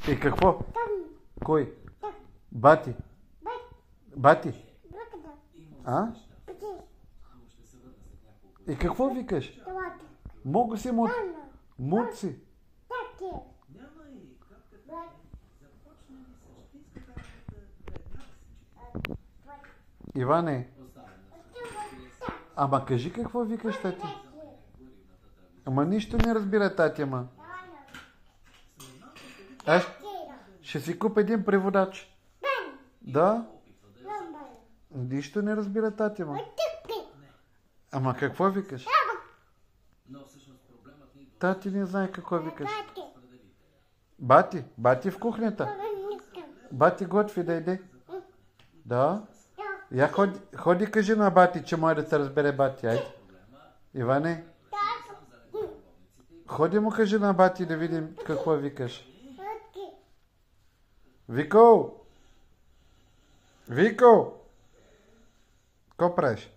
И какво? Там. Кой? Так. Бати. Бат. Бати? Браката. А? Пъти. И какво викаш? Талата. Мога си мут. Мама. Мут си. Таки. Брат. Иване, ама кажи какво викаш, тати. Ама нищо не разбира тати, ама. Аз ще си купя един преводач. Да? Нищо не разбира тати, ама. Ама какво викаш? Тати не знае какво викаш. Бати? Бати в кухнята. Бати готви да иде. Да? Я ходи кажи на бати, че може да се разбере бати. Айде. Иване, ходи му кажи на бати да видим какво викаш. Вико! Вико! Какво правиш?